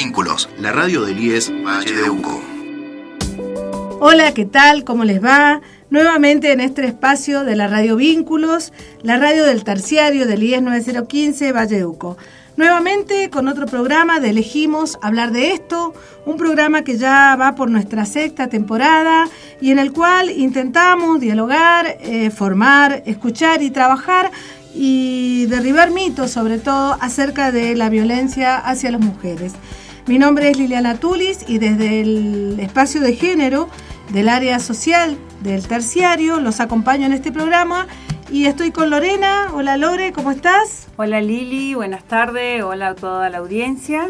Vínculos, la radio del IES Valle de Uco. Hola, ¿qué tal? ¿Cómo les va? Nuevamente en este espacio de la radio Vínculos, la radio del terciario del IES 9015 Valle de Uco. Nuevamente con otro programa de Elegimos Hablar de Esto, un programa que ya va por nuestra sexta temporada y en el cual intentamos dialogar, formar, escuchar y trabajar y derribar mitos, sobre todo acerca de la violencia hacia las mujeres. Mi nombre es Liliana Tulis y desde el espacio de género del área social del terciario los acompaño en este programa y estoy con Lorena. Hola Lore, ¿cómo estás? Hola Lili, buenas tardes, hola a toda la audiencia.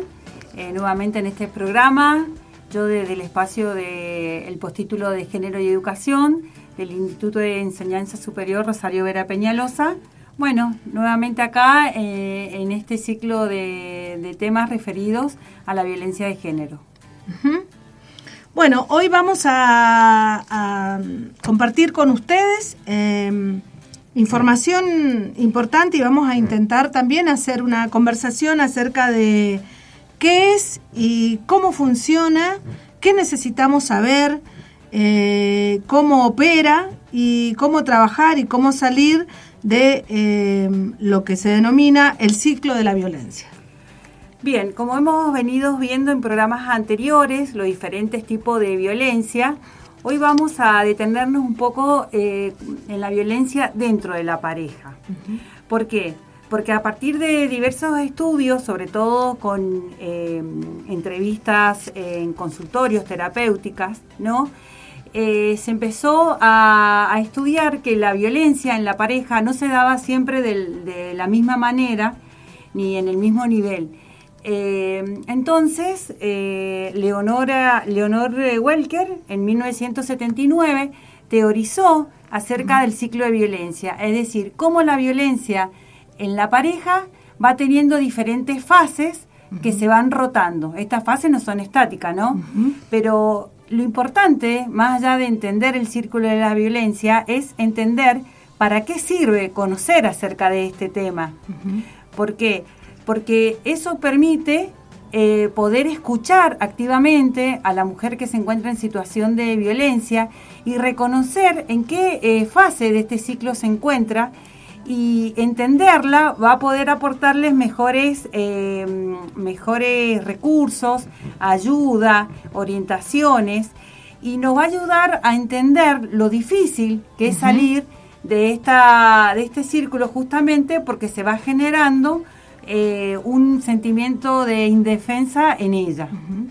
Nuevamente en este programa, yo desde el espacio del postítulo de Género y Educación del Instituto de Enseñanza Superior Rosario Vera Peñalosa. Bueno, nuevamente acá en este ciclo de temas referidos a la violencia de género. Uh-huh. Bueno, hoy vamos a compartir con ustedes información importante y vamos a intentar también hacer una conversación acerca de qué es y cómo funciona, qué necesitamos saber, cómo opera y cómo trabajar y cómo salir de lo que se denomina el ciclo de la violencia. Bien, como hemos venido viendo en programas anteriores, los diferentes tipos de violencia, hoy vamos a detenernos un poco en la violencia dentro de la pareja. Uh-huh. ¿Por qué? Porque a partir de diversos estudios, sobre todo con entrevistas en consultorios terapéuticas, ¿no? Se empezó a estudiar que la violencia en la pareja no se daba siempre de la misma manera ni en el mismo nivel. Entonces, Leonor Welker, en 1979, teorizó acerca del ciclo de violencia, es decir, cómo la violencia en la pareja va teniendo diferentes fases que se van rotando. Estas fases no son estáticas, ¿no? Uh-huh. Pero lo importante, más allá de entender el círculo de la violencia, es entender para qué sirve conocer acerca de este tema. Uh-huh. ¿Por qué? Porque eso permite poder escuchar activamente a la mujer que se encuentra en situación de violencia y reconocer en qué fase de este ciclo se encuentra, y entenderla va a poder aportarles mejores recursos, ayuda, orientaciones, y nos va a ayudar a entender lo difícil que es salir de este círculo, justamente porque se va generando un sentimiento de indefensa en ella. Uh-huh.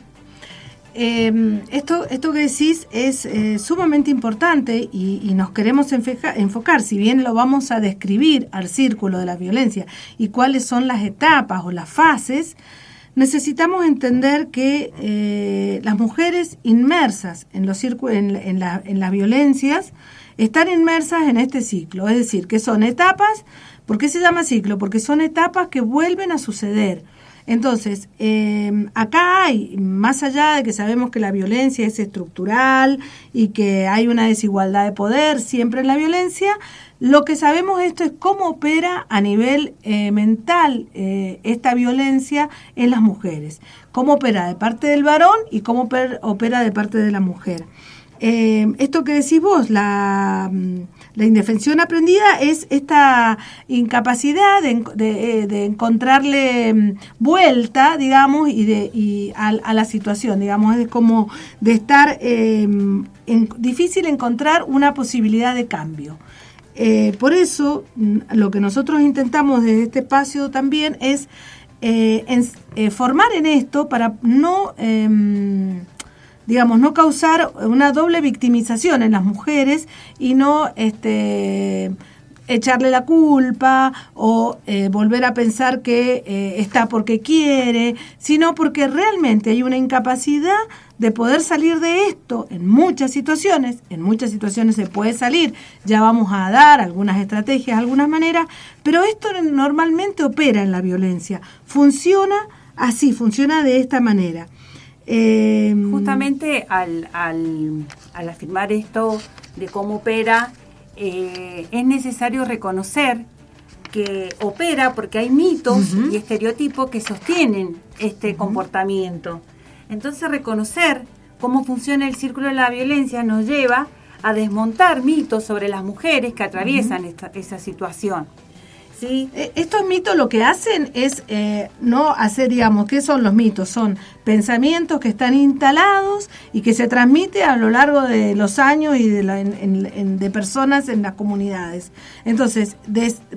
Esto que decís es sumamente importante y nos queremos enfocar, si bien lo vamos a describir al círculo de la violencia y cuáles son las etapas o las fases, necesitamos entender que las mujeres inmersas en los en las violencias están inmersas en este ciclo, es decir, que son etapas. ¿Por qué se llama ciclo? Porque son etapas que vuelven a suceder. Entonces, acá hay, más allá de que sabemos que la violencia es estructural y que hay una desigualdad de poder siempre en la violencia, lo que sabemos esto es cómo opera a nivel mental esta violencia en las mujeres, cómo opera de parte del varón y cómo opera de parte de la mujer. Esto que decís vos, la indefensión aprendida es esta incapacidad de encontrarle vuelta, digamos, a la situación, digamos, es como de estar difícil encontrar una posibilidad de cambio. Por eso, lo que nosotros intentamos desde este espacio también es formar en esto para no causar una doble victimización en las mujeres y no echarle la culpa o volver a pensar que está porque quiere, sino porque realmente hay una incapacidad de poder salir de esto en muchas situaciones se puede salir, ya vamos a dar algunas estrategias, algunas maneras, pero esto normalmente opera en la violencia, funciona así, funciona de esta manera. Justamente al afirmar esto de cómo opera, es necesario reconocer que opera porque hay mitos y estereotipos que sostienen este comportamiento. Entonces, reconocer cómo funciona el círculo de la violencia nos lleva a desmontar mitos sobre las mujeres que atraviesan esa situación. ¿Sí? Estos mitos lo que hacen es no hacer, digamos, ¿qué son los mitos? Son pensamientos que están instalados y que se transmiten a lo largo de los años y de personas en las comunidades. Entonces,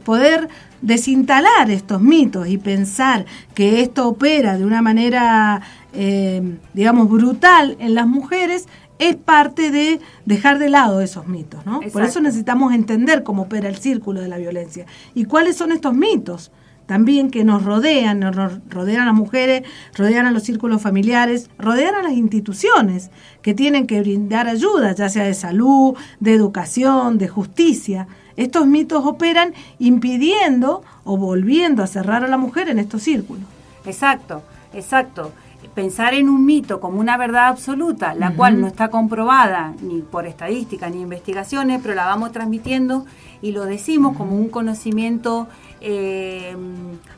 poder desinstalar estos mitos y pensar que esto opera de una manera, digamos, brutal en las mujeres, es parte de dejar de lado esos mitos, ¿no? Por eso necesitamos entender cómo opera el círculo de la violencia y cuáles son estos mitos también que nos rodean a las mujeres, rodean a los círculos familiares, rodean a las instituciones que tienen que brindar ayuda, ya sea de salud, de educación, de justicia. Estos mitos operan impidiendo o volviendo a cerrar a la mujer en estos círculos. Exacto. Pensar en un mito como una verdad absoluta, la cual no está comprobada ni por estadísticas ni investigaciones, pero la vamos transmitiendo y lo decimos como un conocimiento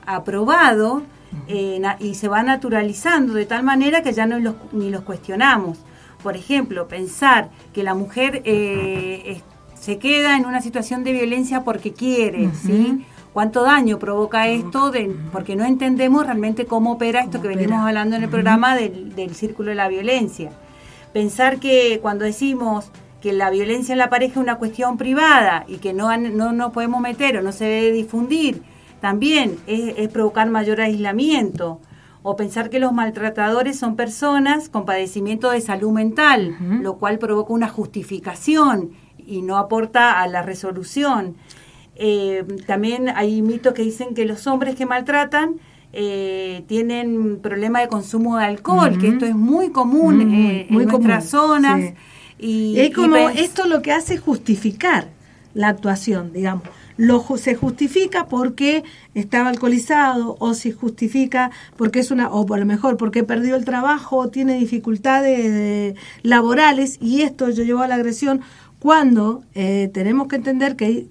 aprobado y se va naturalizando de tal manera que ya ni los cuestionamos. Por ejemplo, pensar que la mujer se queda en una situación de violencia porque quiere, ¿sí? ¿Cuánto daño provoca esto? Porque no entendemos realmente cómo opera esto que venimos hablando en el programa del círculo de la violencia. Pensar que cuando decimos que la violencia en la pareja es una cuestión privada y que no nos podemos meter o no se debe difundir, también es provocar mayor aislamiento. O pensar que los maltratadores son personas con padecimiento de salud mental, lo cual provoca una justificación y no aporta a la resolución. También hay mitos que dicen que los hombres que maltratan tienen problema de consumo de alcohol, que esto es muy común en nuestras zonas. Sí. Y como esto lo que hace es justificar la actuación, digamos. Se justifica porque estaba alcoholizado, o se justifica porque o por lo mejor porque perdió el trabajo, o tiene dificultades laborales, y esto llevó a la agresión. Cuando tenemos que entender que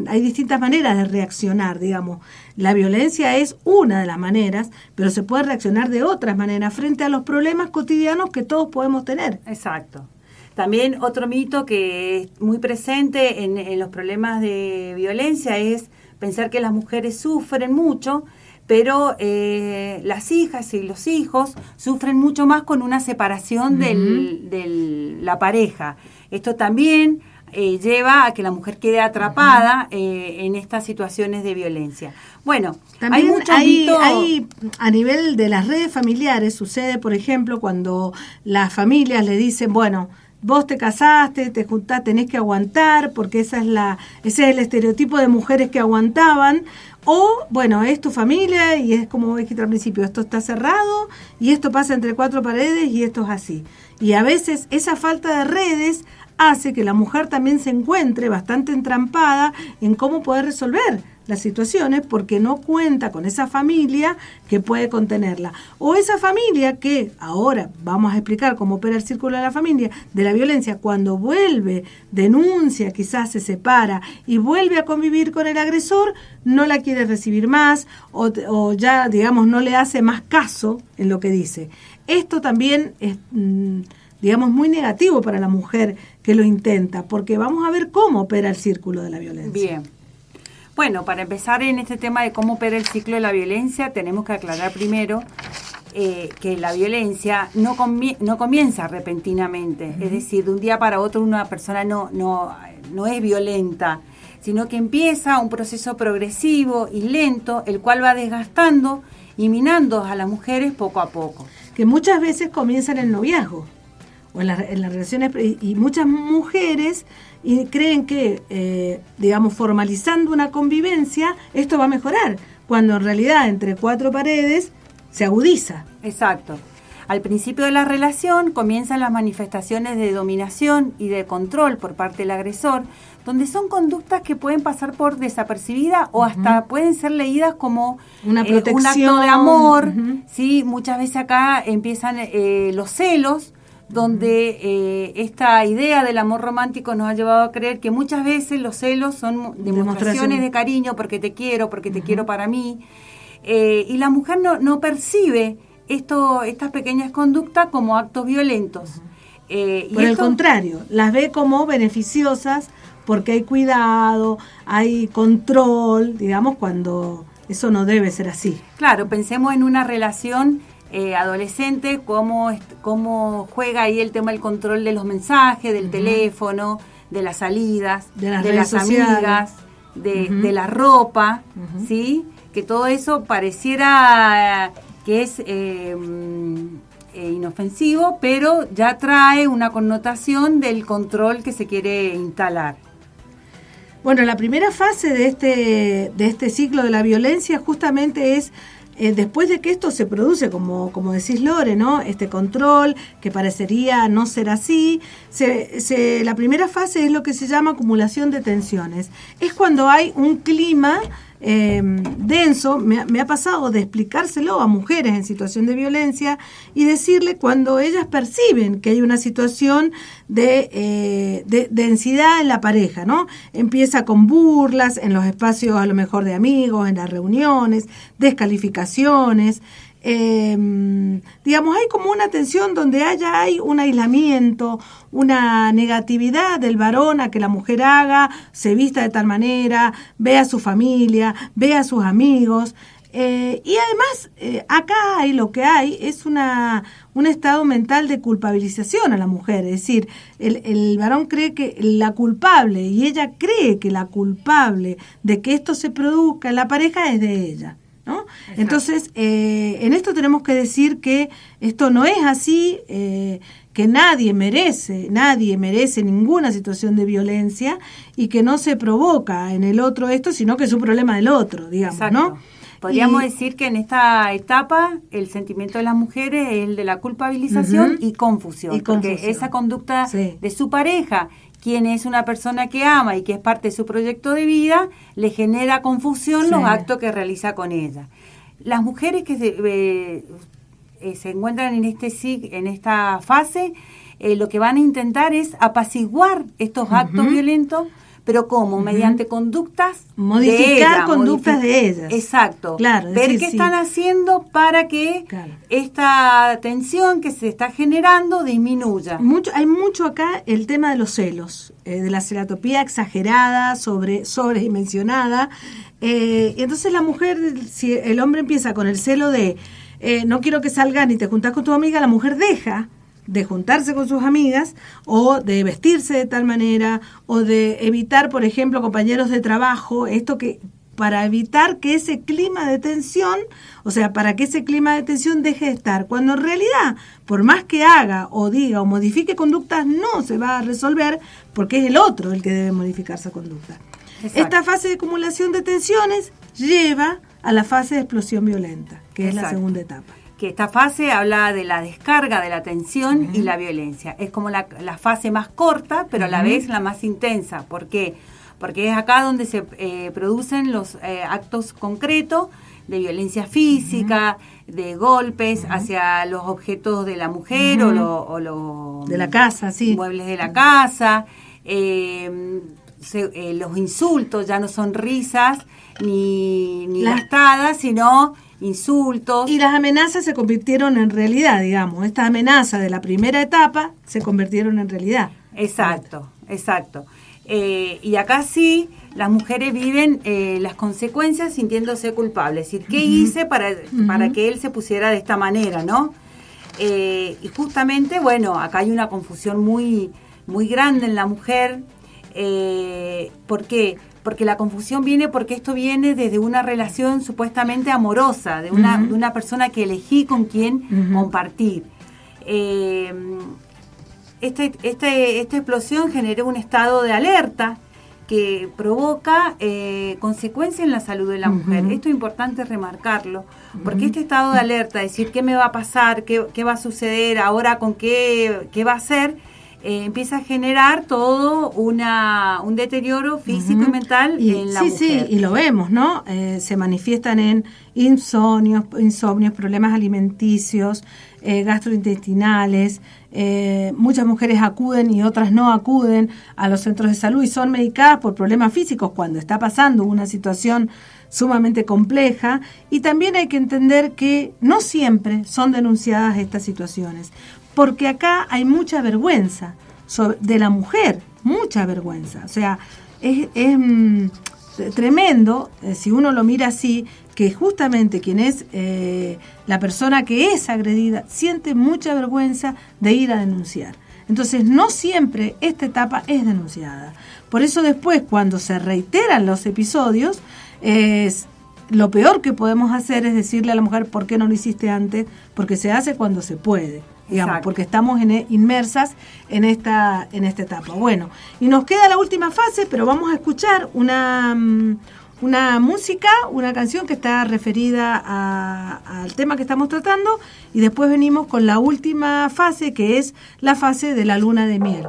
hay distintas maneras de reaccionar, digamos. La violencia es una de las maneras, pero se puede reaccionar de otras maneras frente a los problemas cotidianos que todos podemos tener. Exacto. También otro mito que es muy presente en los problemas de violencia es pensar que las mujeres sufren mucho, pero las hijas y los hijos sufren mucho más con una separación de la pareja. Esto también lleva a que la mujer quede atrapada en estas situaciones de violencia. Bueno, también hay muchos mitos. A nivel de las redes familiares sucede, por ejemplo, cuando las familias le dicen, bueno, vos te casaste, te juntás, tenés que aguantar, porque ese es el estereotipo de mujeres que aguantaban. O, bueno, es tu familia y es como dijiste al principio, esto está cerrado y esto pasa entre cuatro paredes y esto es así. Y a veces esa falta de redes hace que la mujer también se encuentre bastante entrampada en cómo poder resolver las situaciones porque no cuenta con esa familia que puede contenerla. O esa familia que, ahora vamos a explicar cómo opera el círculo de la familia, de la violencia, cuando vuelve, denuncia, quizás se separa y vuelve a convivir con el agresor, no la quiere recibir más o ya, digamos, no le hace más caso en lo que dice. Esto también es, digamos, muy negativo para la mujer que lo intenta, porque vamos a ver cómo opera el círculo de la violencia. Bien. Bueno, para empezar en este tema de cómo opera el ciclo de la violencia, tenemos que aclarar primero que la violencia no comienza repentinamente. Es decir, de un día para otro una persona no es violenta, sino que empieza un proceso progresivo y lento, el cual va desgastando y minando a las mujeres poco a poco. Que muchas veces comienza en el noviazgo o en las relaciones, y muchas mujeres creen que, digamos, formalizando una convivencia, esto va a mejorar, cuando en realidad entre cuatro paredes se agudiza. Exacto. Al principio de la relación comienzan las manifestaciones de dominación y de control por parte del agresor, donde son conductas que pueden pasar por desapercibidas o hasta pueden ser leídas como una protección, un acto de amor. ¿Sí? Muchas veces acá empiezan los celos, donde esta idea del amor romántico nos ha llevado a creer que muchas veces los celos son demostraciones de cariño, porque te quiero para mí, y la mujer no percibe estas pequeñas conductas como actos violentos. Por el contrario, las ve como beneficiosas porque hay cuidado, hay control, digamos, cuando eso no debe ser así. Claro, pensemos en una relación adolescente, cómo juega ahí el tema del control de los mensajes, del teléfono, de las salidas, de las amigas, de la ropa, ¿sí? Que todo eso pareciera que es inofensivo, pero ya trae una connotación del control que se quiere instalar. Bueno, la primera fase de este ciclo de la violencia justamente es después de que esto se produce, como decís Lore, ¿no? Este control que parecería no ser así, la primera fase es lo que se llama acumulación de tensiones. Es cuando hay un clima denso. Me ha pasado de explicárselo a mujeres en situación de violencia y decirle cuando ellas perciben que hay una situación de densidad en la pareja, ¿no? Empieza con burlas en los espacios a lo mejor de amigos, en las reuniones, descalificaciones. Digamos, hay como una tensión donde hay un aislamiento, una negatividad del varón a que la mujer haga, se vista de tal manera, ve a su familia, ve a sus amigos, y además acá lo que hay es un estado mental de culpabilización a la mujer, es decir, el varón cree que la culpable y ella cree que la culpable de que esto se produzca en la pareja es de ella, ¿no? Entonces, en esto tenemos que decir que esto no es así, que nadie merece ninguna situación de violencia y que no se provoca en el otro esto, sino que es un problema del otro, digamos, exacto, ¿no? Podríamos decir que en esta etapa el sentimiento de las mujeres es el de la culpabilización y confusión, porque esa conducta de su pareja, quien es una persona que ama y que es parte de su proyecto de vida, le genera confusión los actos que realiza con ella. Las mujeres que se encuentran en esta fase, lo que van a intentar es apaciguar estos actos violentos, pero ¿cómo? Mediante conductas modificar conductas de ellas. Exacto. Claro, ver qué están haciendo para que esta tensión que se está generando disminuya. Hay mucho acá el tema de los celos, de la celatopía exagerada, sobredimensionada. Y entonces la mujer, si el hombre empieza con el celo de no quiero que salgas ni te juntás con tu amiga, la mujer deja de juntarse con sus amigas o de vestirse de tal manera o de evitar, por ejemplo, compañeros de trabajo, para evitar que ese clima de tensión, para que ese clima de tensión deje de estar, cuando en realidad, por más que haga o diga o modifique conductas, no se va a resolver porque es el otro el que debe modificar esa conducta. Exacto. Esta fase de acumulación de tensiones lleva a la fase de explosión violenta, que es la segunda etapa. Que esta fase habla de la descarga de la tensión y la violencia. Es como la fase más corta, pero a la vez la más intensa. ¿Por qué? Porque es acá donde se producen los actos concretos de violencia física, de golpes hacia los objetos de la mujer o los de la casa, muebles de la casa. Los insultos ya no son risas ni gastadas, sino insultos. Y las amenazas se convirtieron en realidad, digamos. Estas amenazas de la primera etapa se convirtieron en realidad. Exacto. Y acá sí, las mujeres viven las consecuencias sintiéndose culpables. Es decir, ¿qué hice para que él se pusiera de esta manera, no? Y justamente, acá hay una confusión muy, muy grande en la mujer. ¿Por qué? Porque la confusión porque esto viene desde una relación supuestamente amorosa, de una persona que elegí con quien compartir. Esta explosión generó un estado de alerta que provoca consecuencias en la salud de la mujer. Esto es importante remarcarlo, porque este estado de alerta, decir qué me va a pasar, qué va a suceder, ahora con qué va a ser, empieza a generar todo un deterioro físico y mental en la mujer. Sí, y lo vemos, ¿no? Se manifiestan en insomnios, problemas alimenticios, gastrointestinales. Muchas mujeres acuden y otras no acuden a los centros de salud y son medicadas por problemas físicos cuando está pasando una situación sumamente compleja, y también hay que entender que no siempre son denunciadas estas situaciones, porque acá hay mucha vergüenza de la mujer, mucha vergüenza. O sea, es tremendo, si uno lo mira así, que justamente quien es la persona que es agredida siente mucha vergüenza de ir a denunciar. Entonces, no siempre esta etapa es denunciada. Por eso después, cuando se reiteran los episodios, lo peor que podemos hacer es decirle a la mujer, ¿por qué no lo hiciste antes? Porque se hace cuando se puede, digamos. Exacto. Porque estamos inmersas en esta etapa. Bueno, y nos queda la última fase, pero vamos a escuchar una música, una canción que está referida al tema que estamos tratando, y después venimos con la última fase, que es la fase de la luna de miel.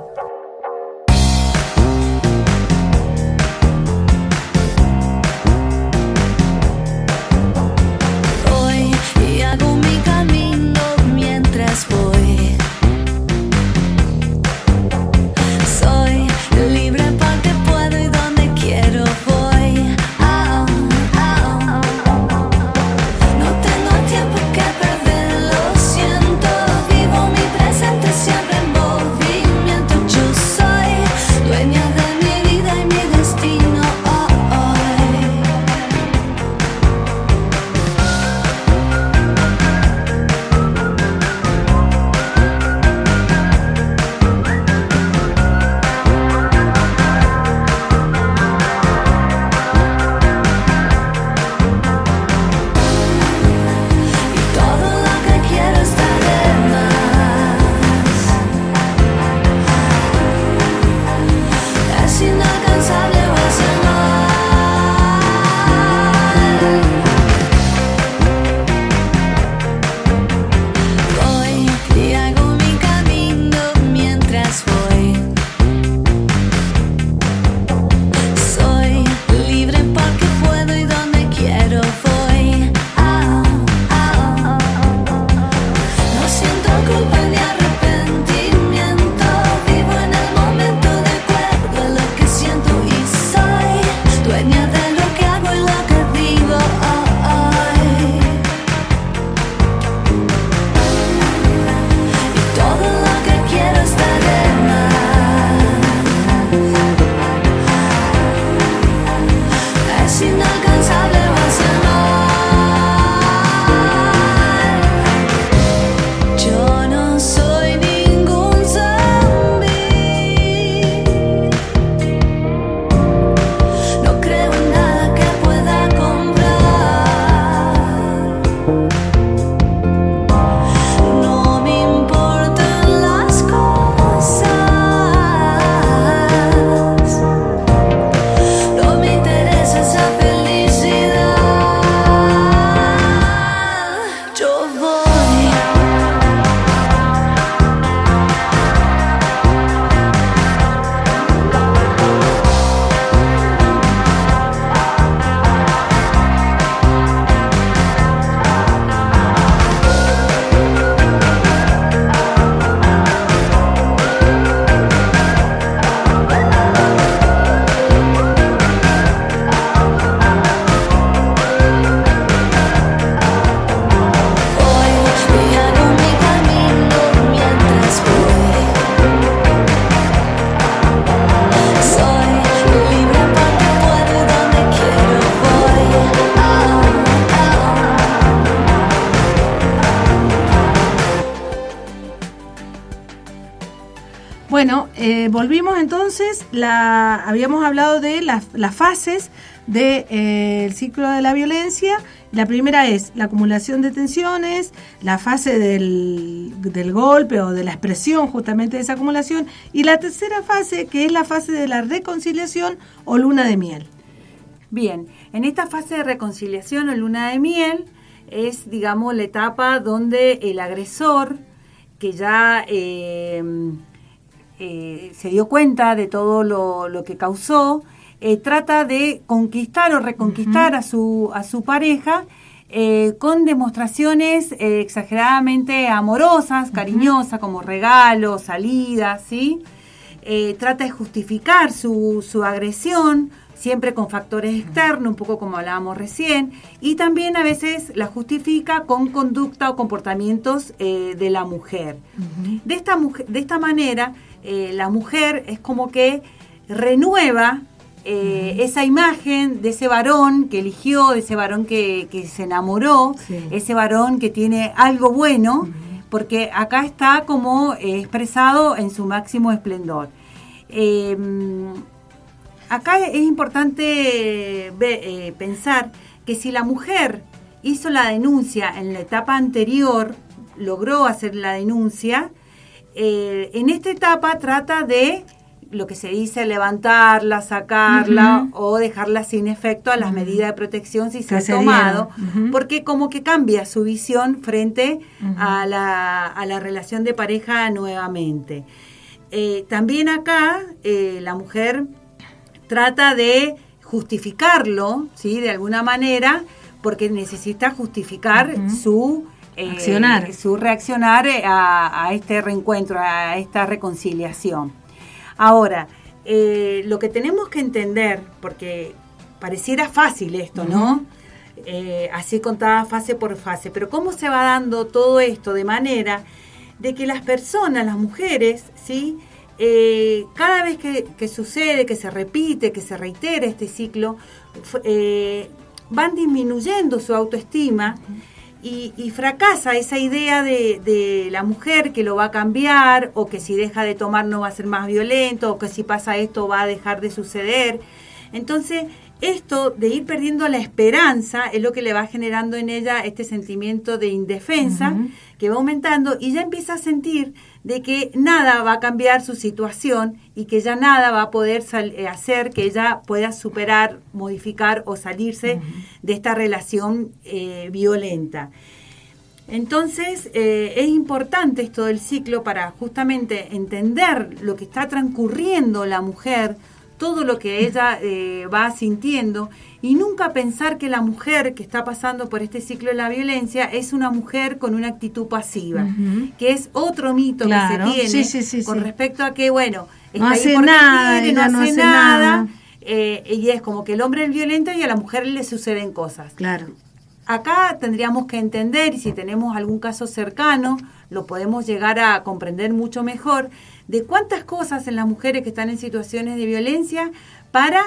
Bueno, volvimos entonces, habíamos hablado de las fases del ciclo de la violencia. La primera es la acumulación de tensiones, la fase del golpe o de la expresión justamente de esa acumulación, y la tercera fase, que es la fase de la reconciliación o luna de miel. Bien, en esta fase de reconciliación o luna de miel es, digamos, la etapa donde el agresor, que ya se dio cuenta de todo lo que causó, trata de conquistar o reconquistar a su pareja con demostraciones exageradamente amorosas, cariñosas, como regalos, salidas, ¿sí? Trata de justificar su agresión, siempre con factores externos, un poco como hablábamos recién, y también a veces la justifica con conducta o comportamientos de la mujer. De esta manera, la mujer es como que renueva esa imagen de ese varón que eligió, de ese varón que se enamoró, ese varón que tiene algo bueno, porque acá está como expresado en su máximo esplendor. Acá es importante pensar que si la mujer hizo la denuncia en la etapa anterior, logró hacer la denuncia, en esta etapa trata de lo que se dice levantarla, sacarla o dejarla sin efecto a las medidas de protección si se ha tomado, porque como que cambia su visión frente a la relación de pareja nuevamente. También acá la mujer trata de justificarlo, ¿sí? De alguna manera, porque necesita justificar su reaccionar a este reencuentro, a esta reconciliación. Ahora, lo que tenemos que entender, porque pareciera fácil esto, ¿no? Así contada fase por fase, pero cómo se va dando todo esto de manera de que las personas, las mujeres, ¿sí? Cada vez que sucede, que se repite, que se reitera este ciclo, van disminuyendo su autoestima y fracasa esa idea de la mujer que lo va a cambiar, o que si deja de tomar no va a ser más violento, o que si pasa esto va a dejar de suceder. Entonces, esto de ir perdiendo la esperanza es lo que le va generando en ella este sentimiento de indefensa que va aumentando, y ya empieza a sentir de que nada va a cambiar su situación y que ya nada va a poder hacer que ella pueda superar, modificar o salirse de esta relación violenta. Entonces, es importante esto del ciclo para justamente entender lo que está transcurriendo la mujer, todo lo que ella va sintiendo, y nunca pensar que la mujer que está pasando por este ciclo de la violencia es una mujer con una actitud pasiva, que es otro mito que se tiene con respecto a que, bueno, está no hace nada, quiere, no hace nada. Y es como que el hombre es violento y a la mujer le suceden cosas. Claro. Acá tendríamos que entender, y si tenemos algún caso cercano, lo podemos llegar a comprender mucho mejor, de cuántas cosas en las mujeres que están en situaciones de violencia para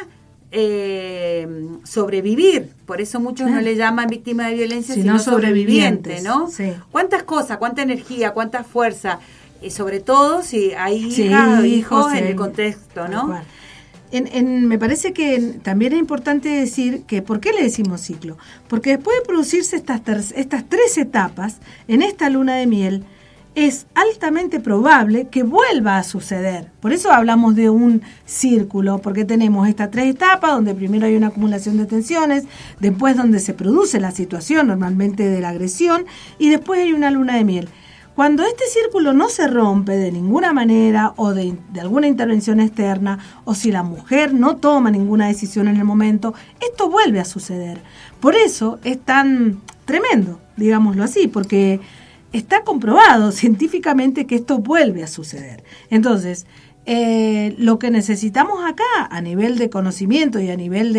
sobrevivir. Por eso muchos no le llaman víctima de violencia, sino sobreviviente, ¿no? Sí. ¿Cuántas cosas, cuánta energía, cuánta fuerza? Sobre todo si hay hijas o hijos en el contexto, ¿no? Me parece que también es importante decir que ¿por qué le decimos ciclo? Porque después de producirse estas 3 etapas en esta luna de miel, es altamente probable que vuelva a suceder. Por eso hablamos de un círculo, porque tenemos estas 3 etapas, donde primero hay una acumulación de tensiones, después donde se produce la situación normalmente de la agresión, y después hay una luna de miel. Cuando este círculo no se rompe de ninguna manera, o de alguna intervención externa, o si la mujer no toma ninguna decisión en el momento, esto vuelve a suceder. Por eso es tan tremendo, digámoslo así, porque está comprobado científicamente que esto vuelve a suceder. Entonces, lo que necesitamos acá, a nivel de conocimiento y a nivel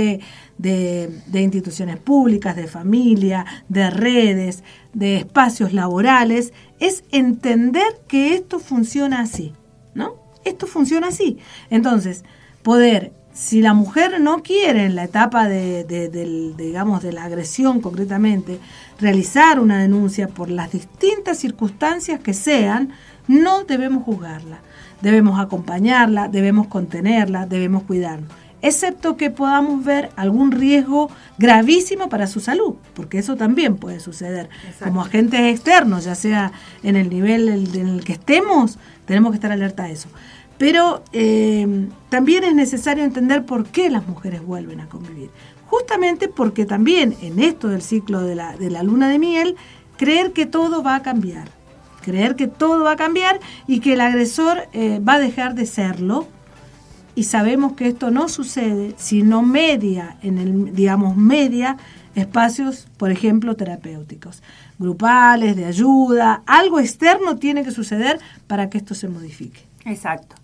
de instituciones públicas, de familia, de redes, de espacios laborales, es entender que esto funciona así, ¿no? Esto funciona así. Entonces, poder, si la mujer no quiere en la etapa digamos, de la agresión concretamente, realizar una denuncia por las distintas circunstancias que sean, no debemos juzgarla. Debemos acompañarla, debemos contenerla, debemos cuidarnos. Excepto que podamos ver algún riesgo gravísimo para su salud, porque eso también puede suceder. Exacto. Como agentes externos, ya sea en el nivel en el que estemos, tenemos que estar alerta a eso. Pero también es necesario entender por qué las mujeres vuelven a convivir. Justamente porque también en esto del ciclo de la luna de miel, creer que todo va a cambiar. creer que todo va a cambiar y que el agresor va a dejar de serlo. Y sabemos que esto no sucede si no media espacios, por ejemplo, terapéuticos, grupales, de ayuda. Algo externo tiene que suceder para que esto se modifique. Exacto.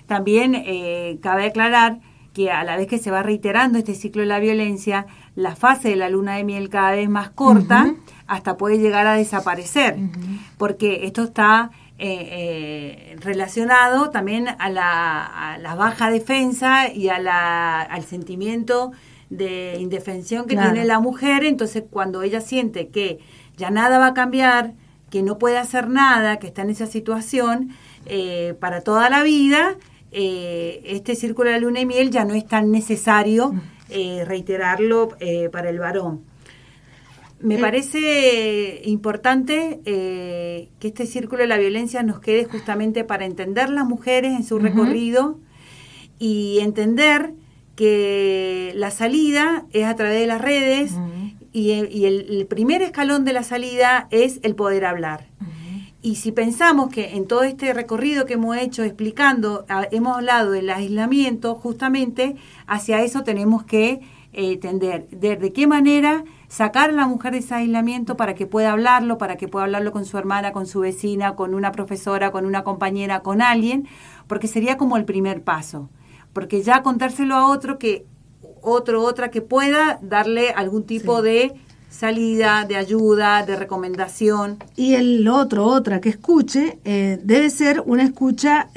También cabe aclarar que a la vez que se va reiterando este ciclo de la violencia, la fase de la luna de miel cada vez más corta, hasta puede llegar a desaparecer, porque esto está relacionado también a la baja defensa y al sentimiento de indefensión que tiene la mujer. Entonces, cuando ella siente que ya nada va a cambiar, que no puede hacer nada, que está en esa situación para toda la vida, este círculo de la luna y miel ya no es tan necesario reiterarlo para el varón. Me parece importante que este círculo de la violencia nos quede justamente para entender las mujeres en su recorrido y entender que la salida es a través de las redes y el primer escalón de la salida es el poder hablar. Y si pensamos que en todo este recorrido que hemos hecho explicando, hemos hablado del aislamiento, justamente hacia eso tenemos que tender. ¿De qué manera sacar a la mujer de ese aislamiento para que pueda hablarlo con su hermana, con su vecina, con una profesora, con una compañera, con alguien? Porque sería como el primer paso. Porque ya contárselo a otra que pueda darle algún tipo de salida, de ayuda, de recomendación. Y otra que escuche, debe ser una escucha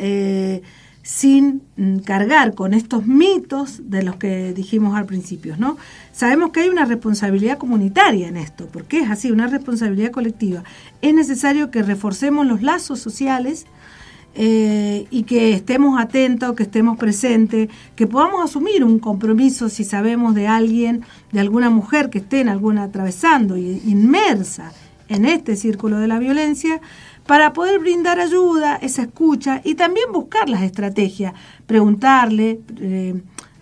sin cargar con estos mitos de los que dijimos al principio, ¿no? Sabemos que hay una responsabilidad comunitaria en esto, porque es así, una responsabilidad colectiva. Es necesario que reforcemos los lazos sociales y que estemos atentos, que estemos presentes, que podamos asumir un compromiso si sabemos de alguien, de alguna mujer que esté atravesando y inmersa en este círculo de la violencia, para poder brindar ayuda, esa escucha y también buscar las estrategias, preguntarle.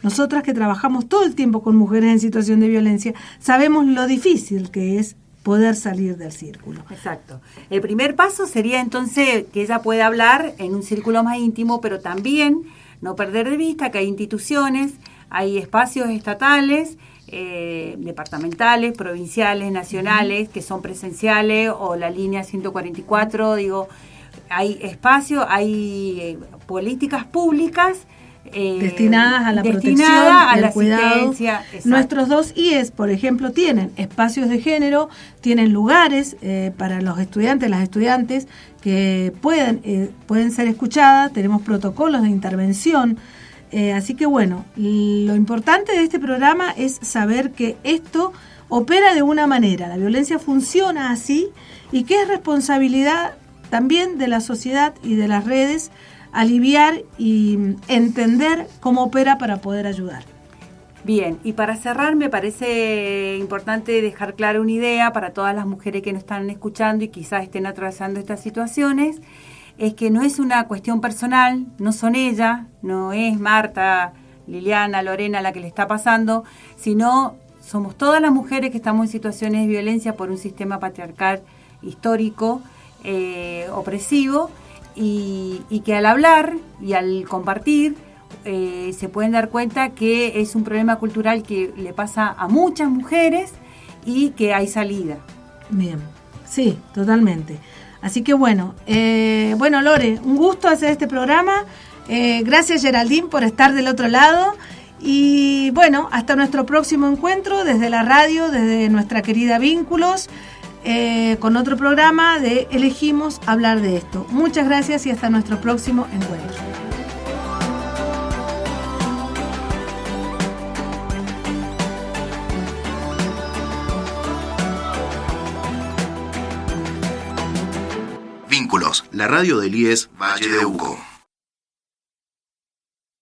Nosotras que trabajamos todo el tiempo con mujeres en situación de violencia, sabemos lo difícil que es poder salir del círculo. Exacto. El primer paso sería entonces que ella pueda hablar en un círculo más íntimo, pero también no perder de vista que hay instituciones, hay espacios estatales, departamentales, provinciales, nacionales, que son presenciales, o la línea 144, hay espacios, hay políticas públicas destinadas a la protección, a la cuidado. asistencia. Nuestros 2 IES, por ejemplo, tienen espacios de género, tienen lugares para los estudiantes, las estudiantes que pueden ser escuchadas, tenemos protocolos de intervención. Así que bueno, lo importante de este programa es saber que esto opera de una manera, la violencia funciona así y que es responsabilidad también de la sociedad y de las redes aliviar y entender cómo opera para poder ayudar. Bien, y para cerrar me parece importante dejar clara una idea para todas las mujeres que nos están escuchando y quizás estén atravesando estas situaciones, es que no es una cuestión personal, no son ellas, no es Marta, Liliana, Lorena la que le está pasando, sino somos todas las mujeres que estamos en situaciones de violencia por un sistema patriarcal histórico, opresivo, y que al hablar y al compartir se pueden dar cuenta que es un problema cultural que le pasa a muchas mujeres y que hay salida. Bien, sí, totalmente. Así que bueno, Lore, un gusto hacer este programa. Gracias, Geraldine, por estar del otro lado. Y bueno, hasta nuestro próximo encuentro desde la radio, desde nuestra querida Vínculos, con otro programa de Elegimos hablar de esto. Muchas gracias y hasta nuestro próximo encuentro. Vínculos, la radio del IES Valle de Uco.